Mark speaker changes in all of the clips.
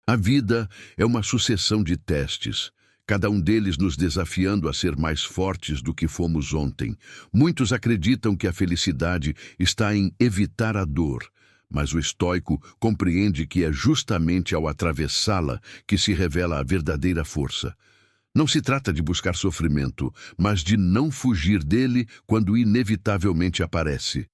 Speaker 1: A vida é uma sucessão de testes, cada um deles nos desafiando a ser mais fortes do que fomos ontem. Muitos acreditam que a felicidade está em evitar a dor, mas o estoico compreende que é justamente ao atravessá-la que se revela a verdadeira força. Não se trata de buscar sofrimento, mas de não fugir dele quando inevitavelmente aparece.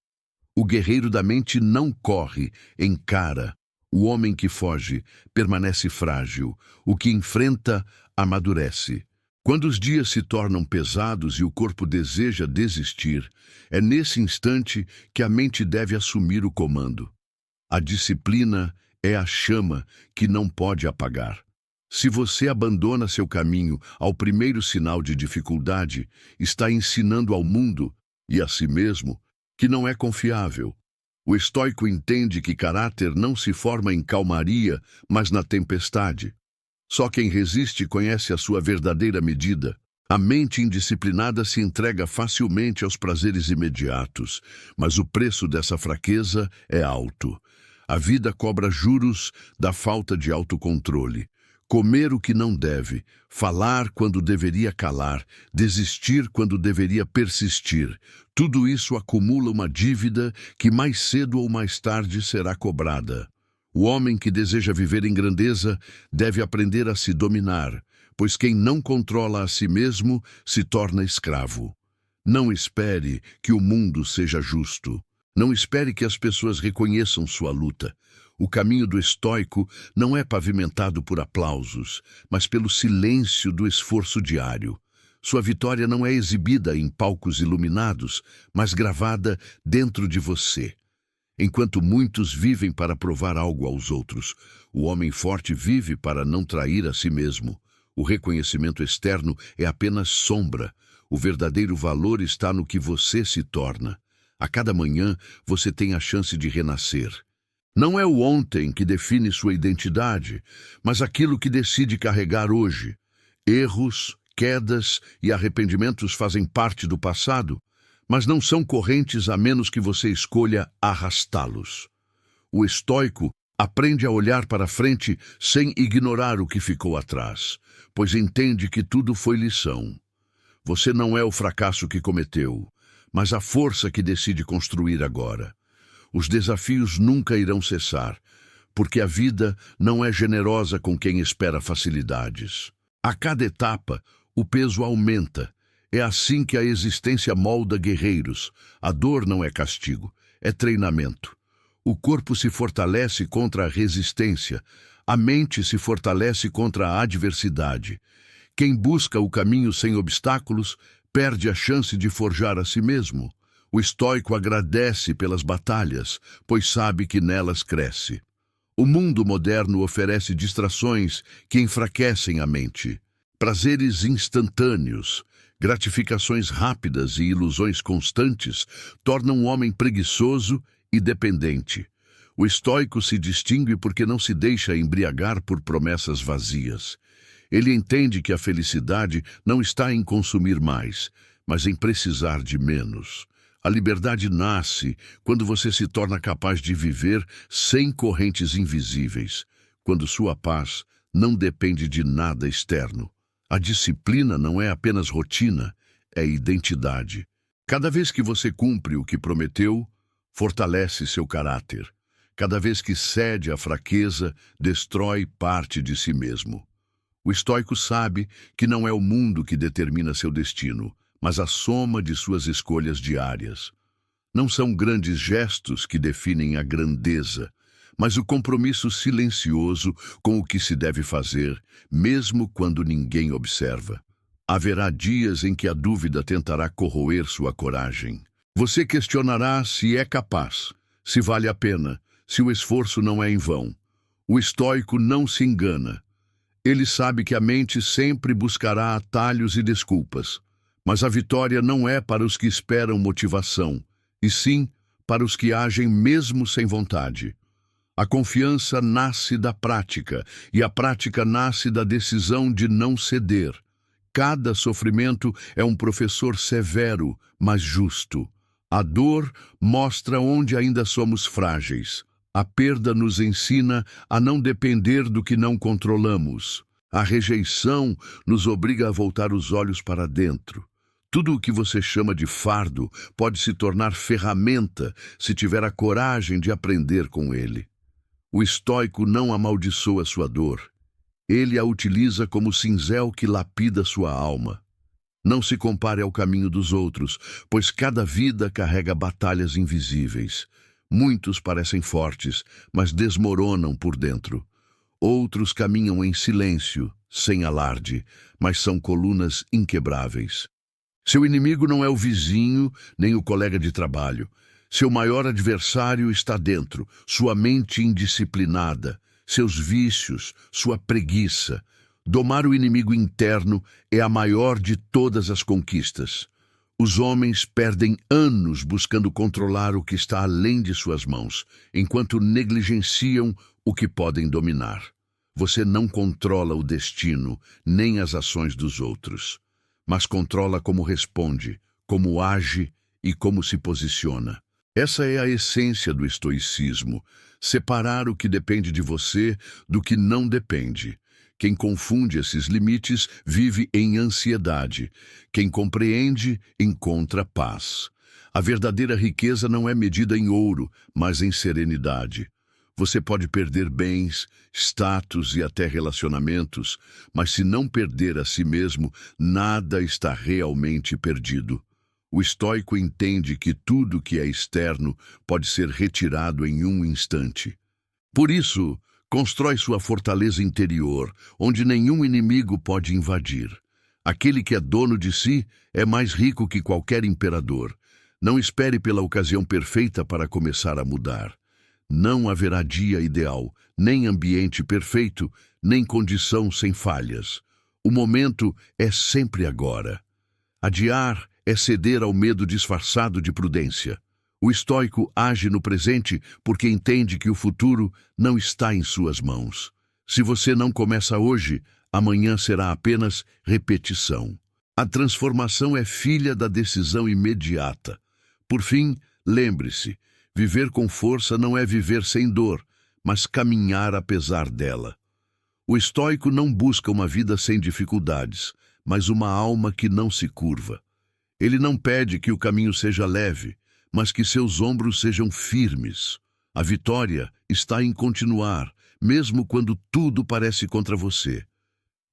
Speaker 1: O guerreiro da mente não corre, encara. O homem que foge permanece frágil. O que enfrenta amadurece. Quando os dias se tornam pesados e o corpo deseja desistir, é nesse instante que a mente deve assumir o comando. A disciplina é a chama que não pode apagar. Se você abandona seu caminho ao primeiro sinal de dificuldade, está ensinando ao mundo e a si mesmo que não é confiável. O estoico entende que caráter não se forma em calmaria, mas na tempestade. Só quem resiste conhece a sua verdadeira medida. A mente indisciplinada se entrega facilmente aos prazeres imediatos, mas o preço dessa fraqueza é alto. A vida cobra juros da falta de autocontrole. Comer o que não deve, falar quando deveria calar, desistir quando deveria persistir. Tudo isso acumula uma dívida que mais cedo ou mais tarde será cobrada. O homem que deseja viver em grandeza deve aprender a se dominar, pois quem não controla a si mesmo se torna escravo. Não espere que o mundo seja justo. Não espere que as pessoas reconheçam sua luta. O caminho do estoico não é pavimentado por aplausos, mas pelo silêncio do esforço diário. Sua vitória não é exibida em palcos iluminados, mas gravada dentro de você. Enquanto muitos vivem para provar algo aos outros, o homem forte vive para não trair a si mesmo. O reconhecimento externo é apenas sombra. O verdadeiro valor está no que você se torna. A cada manhã, você tem a chance de renascer. Não é o ontem que define sua identidade, mas aquilo que decide carregar hoje. Erros, quedas e arrependimentos fazem parte do passado, mas não são correntes a menos que você escolha arrastá-los. O estoico aprende a olhar para frente sem ignorar o que ficou atrás, pois entende que tudo foi lição. Você não é o fracasso que cometeu, mas a força que decide construir agora. Os desafios nunca irão cessar, porque a vida não é generosa com quem espera facilidades. A cada etapa, o peso aumenta. É assim que a existência molda guerreiros. A dor não é castigo, é treinamento. O corpo se fortalece contra a resistência, a mente se fortalece contra a adversidade. Quem busca o caminho sem obstáculos perde a chance de forjar a si mesmo. O estoico agradece pelas batalhas, pois sabe que nelas cresce. O mundo moderno oferece distrações que enfraquecem a mente. Prazeres instantâneos, gratificações rápidas e ilusões constantes tornam o homem preguiçoso e dependente. O estoico se distingue porque não se deixa embriagar por promessas vazias. Ele entende que a felicidade não está em consumir mais, mas em precisar de menos. A liberdade nasce quando você se torna capaz de viver sem correntes invisíveis, quando sua paz não depende de nada externo. A disciplina não é apenas rotina, é identidade. Cada vez que você cumpre o que prometeu, fortalece seu caráter. Cada vez que cede à fraqueza, destrói parte de si mesmo. O estoico sabe que não é o mundo que determina seu destino, mas a soma de suas escolhas diárias. Não são grandes gestos que definem a grandeza, mas o compromisso silencioso com o que se deve fazer, mesmo quando ninguém observa. Haverá dias em que a dúvida tentará corroer sua coragem. Você questionará se é capaz, se vale a pena, se o esforço não é em vão. O estoico não se engana. Ele sabe que a mente sempre buscará atalhos e desculpas. Mas a vitória não é para os que esperam motivação, e sim para os que agem mesmo sem vontade. A confiança nasce da prática, e a prática nasce da decisão de não ceder. Cada sofrimento é um professor severo, mas justo. A dor mostra onde ainda somos frágeis. A perda nos ensina a não depender do que não controlamos. A rejeição nos obriga a voltar os olhos para dentro. Tudo o que você chama de fardo pode se tornar ferramenta se tiver a coragem de aprender com ele. O estoico não amaldiçoa sua dor. Ele a utiliza como cinzel que lapida sua alma. Não se compare ao caminho dos outros, pois cada vida carrega batalhas invisíveis. Muitos parecem fortes, mas desmoronam por dentro. Outros caminham em silêncio, sem alarde, mas são colunas inquebráveis. Seu inimigo não é o vizinho, nem o colega de trabalho. Seu maior adversário está dentro, sua mente indisciplinada, seus vícios, sua preguiça. Domar o inimigo interno é a maior de todas as conquistas. Os homens perdem anos buscando controlar o que está além de suas mãos, enquanto negligenciam o que podem dominar. Você não controla o destino, nem as ações dos outros, mas controla como responde, como age e como se posiciona. Essa é a essência do estoicismo, separar o que depende de você do que não depende. Quem confunde esses limites vive em ansiedade. Quem compreende, encontra paz. A verdadeira riqueza não é medida em ouro, mas em serenidade. Você pode perder bens, status e até relacionamentos, mas se não perder a si mesmo, nada está realmente perdido. O estoico entende que tudo que é externo pode ser retirado em um instante. Por isso, constrói sua fortaleza interior, onde nenhum inimigo pode invadir. Aquele que é dono de si é mais rico que qualquer imperador. Não espere pela ocasião perfeita para começar a mudar. Não haverá dia ideal, nem ambiente perfeito, nem condição sem falhas. O momento é sempre agora. Adiar é ceder ao medo disfarçado de prudência. O estoico age no presente porque entende que o futuro não está em suas mãos. Se você não começa hoje, amanhã será apenas repetição. A transformação é filha da decisão imediata. Por fim, lembre-se, viver com força não é viver sem dor, mas caminhar apesar dela. O estoico não busca uma vida sem dificuldades, mas uma alma que não se curva. Ele não pede que o caminho seja leve, mas que seus ombros sejam firmes. A vitória está em continuar, mesmo quando tudo parece contra você.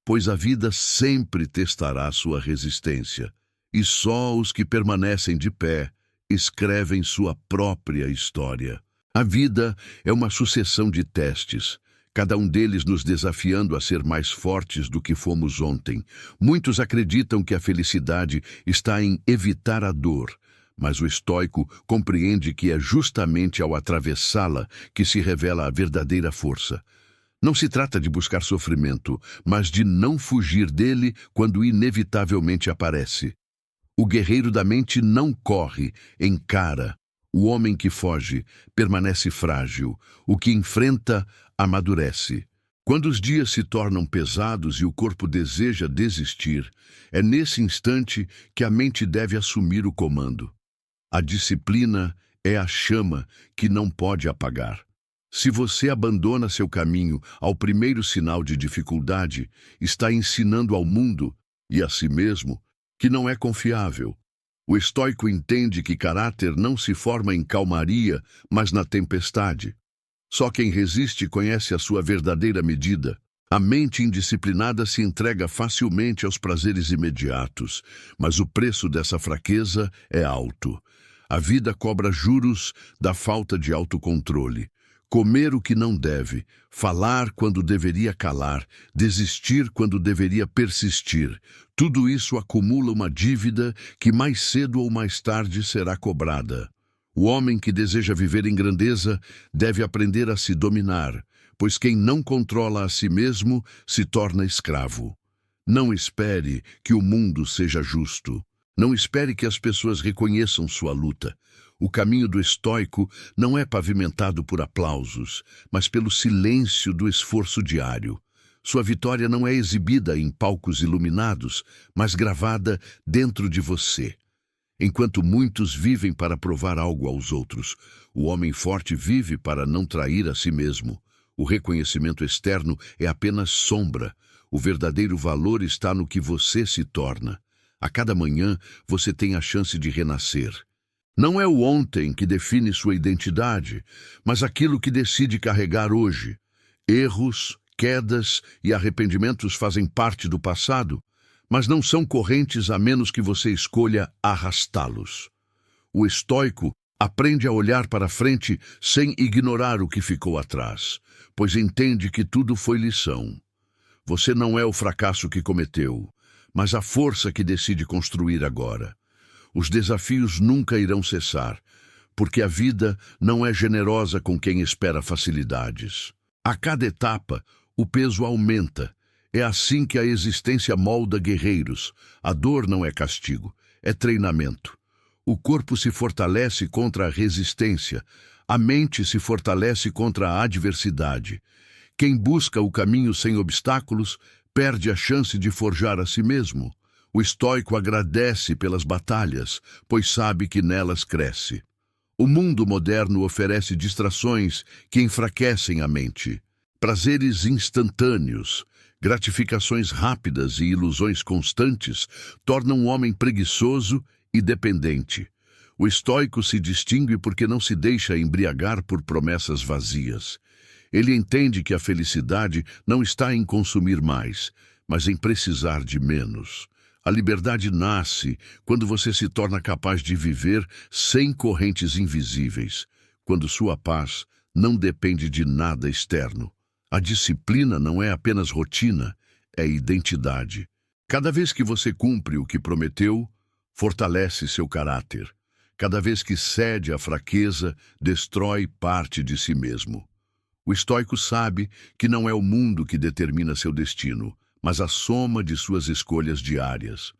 Speaker 1: Pois a vida sempre testará sua resistência, e só os que permanecem de pé escrevem sua própria história. A vida é uma sucessão de testes, cada um deles nos desafiando a ser mais fortes do que fomos ontem. Muitos acreditam que a felicidade está em evitar a dor, mas o estoico compreende que é justamente ao atravessá-la que se revela a verdadeira força. Não se trata de buscar sofrimento, mas de não fugir dele quando inevitavelmente aparece. O guerreiro da mente não corre, encara. O homem que foge permanece frágil. O que enfrenta, amadurece. Quando os dias se tornam pesados e o corpo deseja desistir, é nesse instante que a mente deve assumir o comando. A disciplina é a chama que não pode apagar. Se você abandona seu caminho ao primeiro sinal de dificuldade, está ensinando ao mundo e a si mesmo que não é confiável. O estoico entende que caráter não se forma em calmaria, mas na tempestade. Só quem resiste conhece a sua verdadeira medida. A mente indisciplinada se entrega facilmente aos prazeres imediatos, mas o preço dessa fraqueza é alto. A vida cobra juros da falta de autocontrole. Comer o que não deve, falar quando deveria calar, desistir quando deveria persistir. Tudo isso acumula uma dívida que mais cedo ou mais tarde será cobrada. O homem que deseja viver em grandeza deve aprender a se dominar, pois quem não controla a si mesmo se torna escravo. Não espere que o mundo seja justo. Não espere que as pessoas reconheçam sua luta. O caminho do estoico não é pavimentado por aplausos, mas pelo silêncio do esforço diário. Sua vitória não é exibida em palcos iluminados, mas gravada dentro de você. enquanto muitos vivem para provar algo aos outros. O homem forte vive para não trair a si mesmo. O reconhecimento externo é apenas sombra. O verdadeiro valor está no que você se torna. A cada manhã, você tem a chance de renascer. Não é o ontem que define sua identidade, mas aquilo que decide carregar hoje. Erros, quedas e arrependimentos fazem parte do passado, mas não são correntes a menos que você escolha arrastá-los. O estoico aprende a olhar para frente sem ignorar o que ficou atrás, pois entende que tudo foi lição. Você não é o fracasso que cometeu, mas a força que decide construir agora. Os desafios nunca irão cessar, porque a vida não é generosa com quem espera facilidades. A cada etapa, o peso aumenta. É assim que a existência molda guerreiros. A dor não é castigo, é treinamento. O corpo se fortalece contra a resistência. A mente se fortalece contra a adversidade. Quem busca o caminho sem obstáculos perde a chance de forjar a si mesmo. O estoico agradece pelas batalhas, pois sabe que nelas cresce. O mundo moderno oferece distrações que enfraquecem a mente. Prazeres instantâneos, gratificações rápidas e ilusões constantes tornam o homem preguiçoso e dependente. O estoico se distingue porque não se deixa embriagar por promessas vazias. Ele entende que a felicidade não está em consumir mais, mas em precisar de menos. A liberdade nasce quando você se torna capaz de viver sem correntes invisíveis, quando sua paz não depende de nada externo. A disciplina não é apenas rotina, é identidade. Cada vez que você cumpre o que prometeu, fortalece seu caráter. Cada vez que cede à fraqueza, destrói parte de si mesmo. O estoico sabe que não é o mundo que determina seu destino, mas a soma de suas escolhas diárias.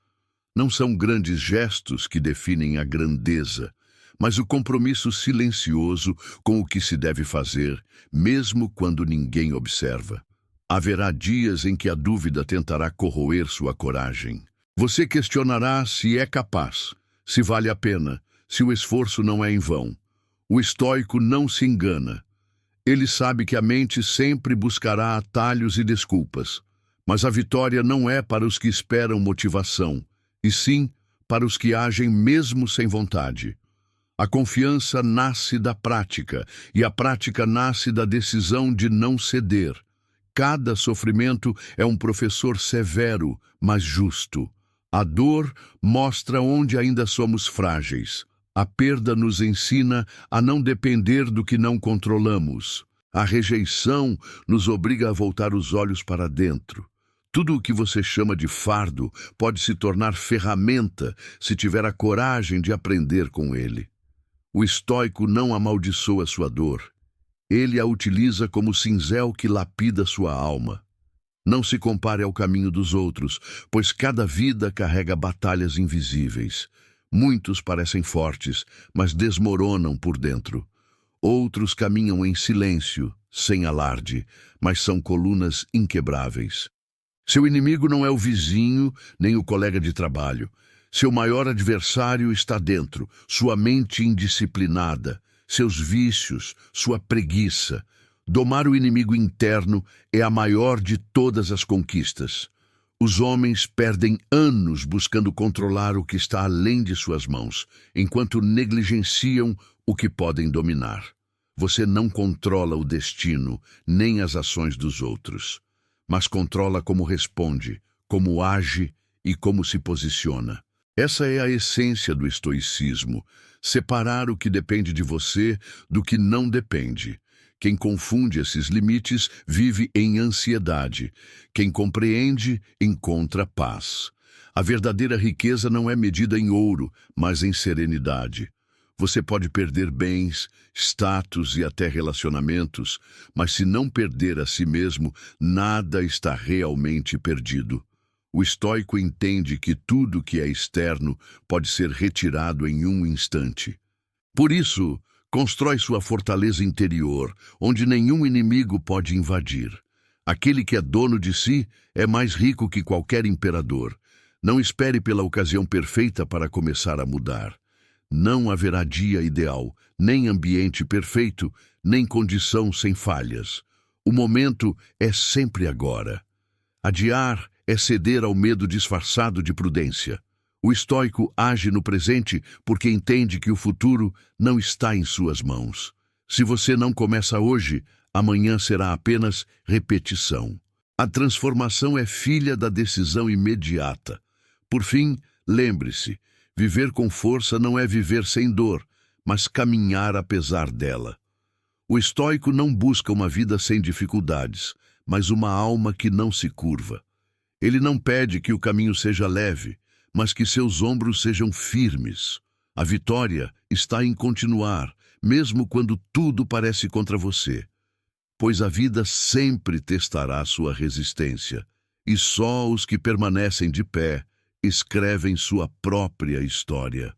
Speaker 1: Não são grandes gestos que definem a grandeza, mas o compromisso silencioso com o que se deve fazer, mesmo quando ninguém observa. Haverá dias em que a dúvida tentará corroer sua coragem. Você questionará se é capaz, se vale a pena, se o esforço não é em vão. O estoico não se engana. Ele sabe que a mente sempre buscará atalhos e desculpas. Mas a vitória não é para os que esperam motivação, e sim para os que agem mesmo sem vontade. A confiança nasce da prática, e a prática nasce da decisão de não ceder. Cada sofrimento é um professor severo, mas justo. A dor mostra onde ainda somos frágeis. A perda nos ensina a não depender do que não controlamos. A rejeição nos obriga a voltar os olhos para dentro. Tudo o que você chama de fardo pode se tornar ferramenta se tiver a coragem de aprender com ele. O estoico não amaldiçoa sua dor. Ele a utiliza como cinzel que lapida sua alma. Não se compare ao caminho dos outros, pois cada vida carrega batalhas invisíveis. Muitos parecem fortes, mas desmoronam por dentro. Outros caminham em silêncio, sem alarde, mas são colunas inquebráveis. Seu inimigo não é o vizinho, nem o colega de trabalho. Seu maior adversário está dentro, sua mente indisciplinada, seus vícios, sua preguiça. Domar o inimigo interno é a maior de todas as conquistas. Os homens perdem anos buscando controlar o que está além de suas mãos, enquanto negligenciam o que podem dominar. Você não controla o destino, nem as ações dos outros, mas controla como responde, como age e como se posiciona. Essa é a essência do estoicismo, separar o que depende de você do que não depende. Quem confunde esses limites vive em ansiedade. Quem compreende, encontra paz. A verdadeira riqueza não é medida em ouro, mas em serenidade. Você pode perder bens, status e até relacionamentos, mas se não perder a si mesmo, nada está realmente perdido. O estoico entende que tudo que é externo pode ser retirado em um instante. Por isso, constrói sua fortaleza interior, onde nenhum inimigo pode invadir. Aquele que é dono de si é mais rico que qualquer imperador. Não espere pela ocasião perfeita para começar a mudar. Não haverá dia ideal, nem ambiente perfeito, nem condição sem falhas. O momento é sempre agora. Adiar é ceder ao medo disfarçado de prudência. O estoico age no presente porque entende que o futuro não está em suas mãos. Se você não começa hoje, amanhã será apenas repetição. A transformação é filha da decisão imediata. Por fim, lembre-se, viver com força não é viver sem dor, mas caminhar apesar dela. O estoico não busca uma vida sem dificuldades, mas uma alma que não se curva. Ele não pede que o caminho seja leve, mas que seus ombros sejam firmes. A vitória está em continuar, mesmo quando tudo parece contra você. Pois a vida sempre testará sua resistência, e só os que permanecem de pé escrevem sua própria história.